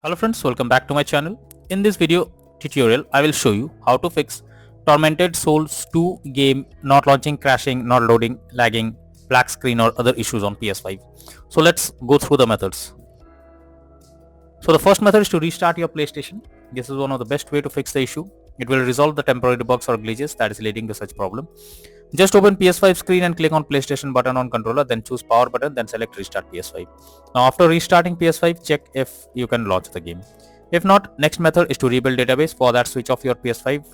Hello friends, welcome back to my channel. In this video tutorial, I will show you how to fix Tormented Souls 2 game not launching, crashing, not loading, lagging, black screen or other issues on PS5. So let's go through the methods. So the first method is to restart your PlayStation. This is one of the best way to fix the issue. It will resolve the temporary bugs or glitches that is leading to such problem. Just open PS5 screen and click on PlayStation button on controller, then choose power button, then select restart PS5. Now after restarting PS5, check if you can launch the game. If not, next method is to rebuild database. For that, switch off your PS5.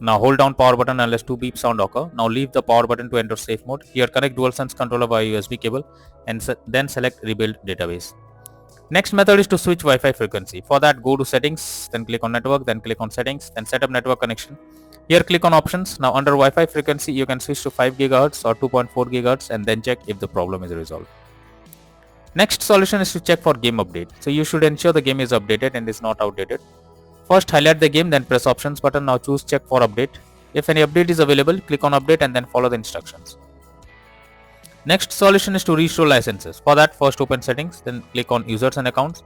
Now hold down power button unless 2 beep sound occur. Now leave the power button to enter safe mode. Here connect DualSense controller via USB cable and then select rebuild database. Next method is to switch Wi-Fi frequency. For that, go to settings, then click on network, then click on settings, then set up network connection. Here click on options. Now under Wi-Fi frequency, you can switch to 5 GHz or 2.4 GHz and then check if the problem is resolved. Next solution is to check for game update. So you should ensure the game is updated and is not outdated. First highlight the game, then press options button. Now choose check for update. If any update is available, click on update and then follow the instructions. Next solution is to restore licenses. For that, first open settings, then click on users and accounts.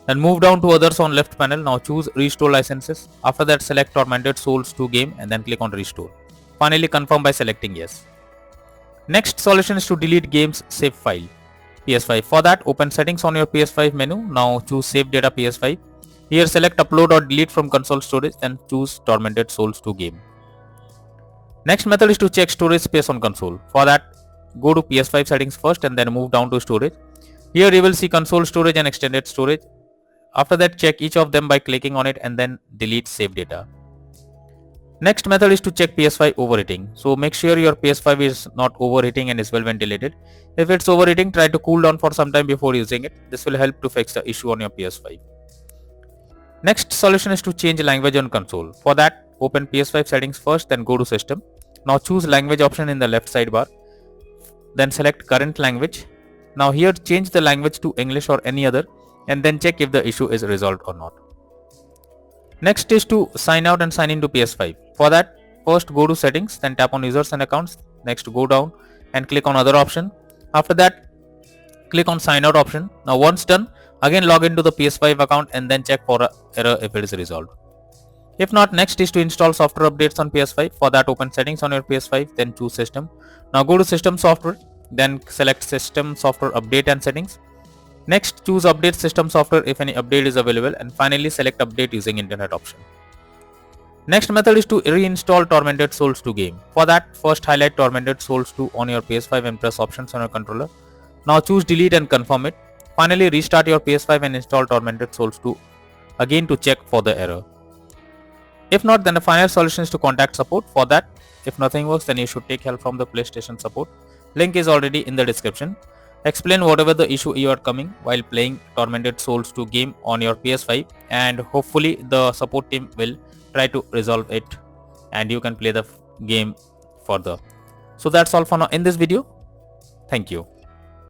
Then move down to others on left panel. Now choose restore licenses. After that, select Tormented Souls 2 game and then click on restore. Finally confirm by selecting yes. Next solution is to delete game's save file. PS5. For that, open settings on your PS5 menu. Now choose save data PS5. Here select upload or delete from console storage and choose Tormented Souls 2 game. Next method is to check storage space on console. For that, go to PS5 settings first and then move down to storage. Here you will see console storage and extended storage. After that, check each of them by clicking on it and then delete save data. Next method is to check PS5 overheating. So make sure your PS5 is not overheating and is well ventilated. If it's overheating, try to cool down for some time before using it. This will help to fix the issue on your PS5. Next solution is to change language on console. For that, open PS5 settings first, then go to system. Now choose language option in the left sidebar. Then select current language. Now here change the language to English or any other and then check if the issue is resolved or not. Next is to sign out and sign into PS5. For that, first go to settings, then tap on users and accounts. Next go down and click on other option. After that, click on sign out option. Now once done, again log into the PS5 account and then check for an error if it is resolved. If not, next is to install software updates on PS5. For that, open settings on your PS5, then choose system. Now go to system software, then select system software update and settings. Next, choose update system software if any update is available, and finally select update using internet option. Next method is to reinstall Tormented Souls 2 game. For that, first highlight Tormented Souls 2 on your PS5 and press options on your controller. Now choose delete and confirm it. Finally restart your PS5 and install Tormented Souls 2 again to check for the error. If not, then the final solution is to contact support. For that, if nothing works, then you should take help from the PlayStation support. Link is already in the description. Explain whatever the issue you are coming while playing Tormented Souls 2 game on your PS5, and hopefully the support team will try to resolve it and you can play the game further. So that's all for now in this video. Thank you.